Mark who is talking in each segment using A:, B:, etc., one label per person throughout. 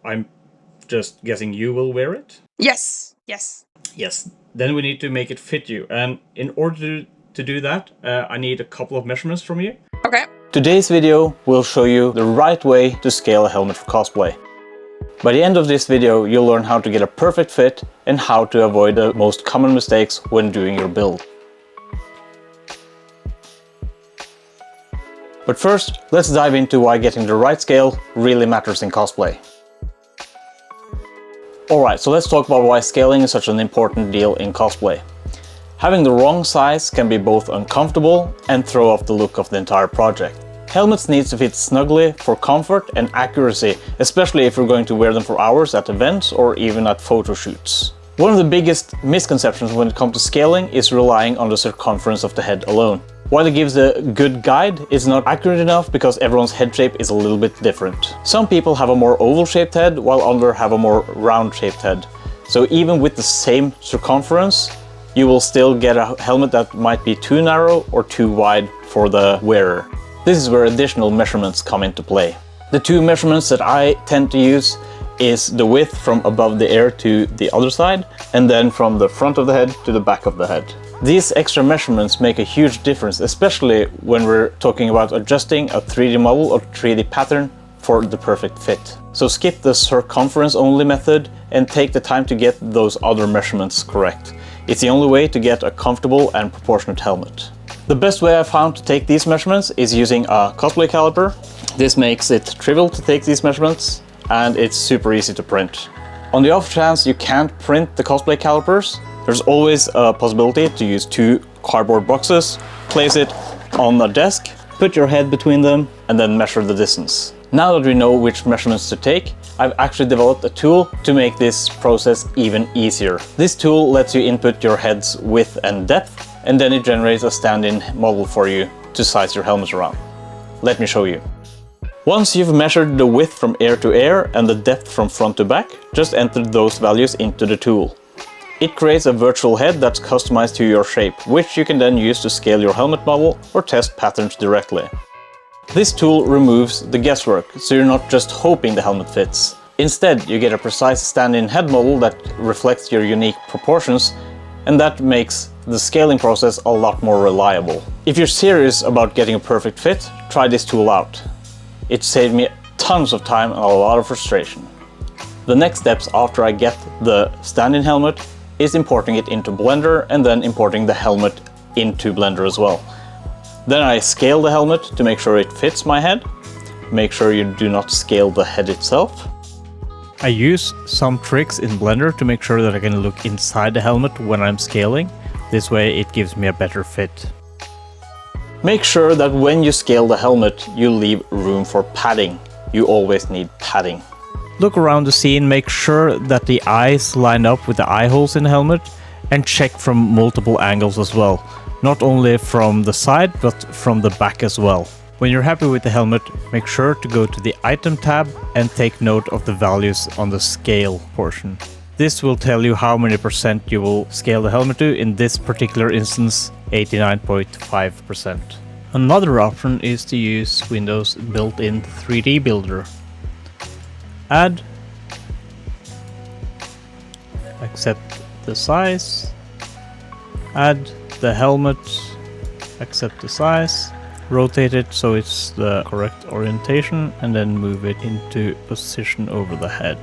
A: I'm just guessing you will wear it?
B: Yes, yes.
A: Yes. Then we need to make it fit you. And in order to do that, I need a couple of measurements from you.
B: Okay.
C: Today's video will show you the right way to scale a helmet for cosplay. By the end of this video, you'll learn how to get a perfect fit and how to avoid the most common mistakes when doing your build. But first, let's dive into why getting the right scale really matters in cosplay. Alright, so let's talk about why scaling is such an important deal in cosplay. Having the wrong size can be both uncomfortable and throw off the look of the entire project. Helmets need to fit snugly for comfort and accuracy, especially if you're going to wear them for hours at events or even at photo shoots. One of the biggest misconceptions when it comes to scaling is relying on the circumference of the head alone. While it gives a good guide, it's not accurate enough because everyone's head shape is a little bit different. Some people have a more oval-shaped head, while others have a more round-shaped head. So even with the same circumference, you will still get a helmet that might be too narrow or too wide for the wearer. This is where additional measurements come into play. The two measurements that I tend to use is the width from above the ear to the other side, and then from the front of the head to the back of the head. These extra measurements make a huge difference, especially when we're talking about adjusting a 3D model or 3D pattern for the perfect fit. So skip the circumference only method and take the time to get those other measurements correct. It's the only way to get a comfortable and proportionate helmet. The best way I've found to take these measurements is using a cosplay caliper. This makes it trivial to take these measurements, and it's super easy to print. On the off chance you can't print the cosplay calipers, there's always a possibility to use two cardboard boxes, place it on the desk, put your head between them, and then measure the distance. Now that we know which measurements to take, I've actually developed a tool to make this process even easier. This tool lets you input your head's width and depth, and then it generates a stand-in model for you to size your helmet around. Let me show you. Once you've measured the width from ear to ear and the depth from front to back, just enter those values into the tool. It creates a virtual head that's customized to your shape, which you can then use to scale your helmet model or test patterns directly. This tool removes the guesswork, so you're not just hoping the helmet fits. Instead, you get a precise stand-in head model that reflects your unique proportions, and that makes the scaling process a lot more reliable. If you're serious about getting a perfect fit, try this tool out. It saved me tons of time and a lot of frustration. The next steps after I get the stand-in helmet is importing it into Blender and then importing the helmet into Blender as well. Then I scale the helmet to make sure it fits my head. Make sure you do not scale the head itself. I use some tricks in Blender to make sure that I can look inside the helmet when I'm scaling. This way it gives me a better fit. Make sure that when you scale the helmet, you leave room for padding. You always need padding. Look around the scene, make sure that the eyes line up with the eye holes in the helmet, and check from multiple angles as well. Not only from the side, but from the back as well. When you're happy with the helmet, make sure to go to the item tab and take note of the values on the scale portion. This will tell you how many % you will scale the helmet to. In this particular instance, 89.5%. Another option is to use Windows built-in 3D Builder. Add, accept the size, add the helmet, accept the size, rotate it so it's the correct orientation, and then move it into position over the head.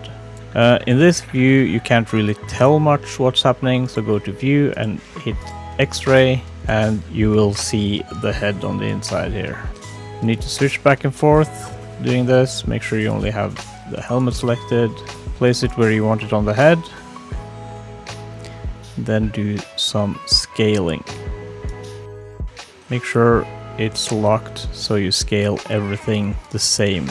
C: In this view you can't really tell much what's happening, so go to view and hit X-ray and you will see the head on the inside here. You need to switch back and forth doing this. Make sure you only have the helmet selected, place it where you want it on the head, then do some scaling. Make sure it's locked so you scale everything the same.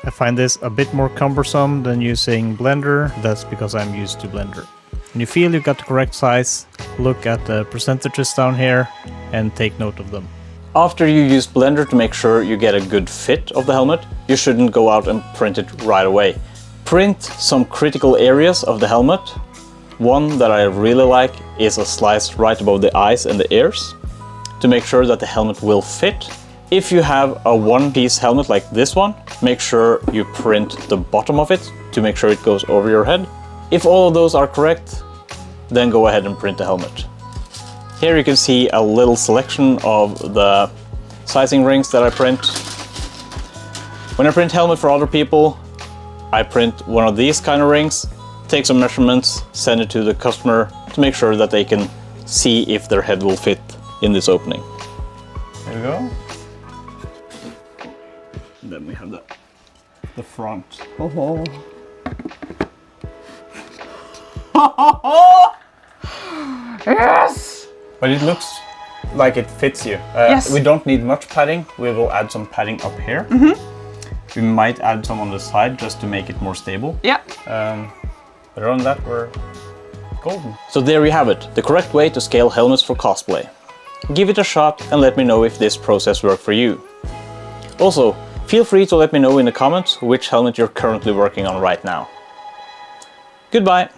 C: I find this a bit more cumbersome than using Blender. That's because I'm used to Blender. When you feel you've got the correct size, look at the percentages down here and take note of them. After you use Blender to make sure you get a good fit of the helmet, you shouldn't go out and print it right away. Print some critical areas of the helmet. One that I really like is a slice right above the eyes and the ears. To make sure that the helmet will fit, If you have a one-piece helmet like this one, make sure you print the bottom of it to make sure it goes over your head. If all of those are correct, then go ahead and print the helmet. Here you can see a little selection of the sizing rings that I print. When I print helmet for other people, I print one of these kind of rings, take some measurements, send it to the customer to make sure that they can see if their head will fit in this opening. There we go. And then we have the front.
B: Oh. Yes!
C: But it looks like it fits you.
B: Yes.
C: We don't need much padding. We will add some padding up here. We might add some on the side just to make it more stable.
B: Yeah.
C: But other than that, we're golden. So there you have it, the correct way to scale helmets for cosplay. Give it a shot and let me know if this process worked for you. Also, feel free to let me know in the comments which helmet you're currently working on right now. Goodbye!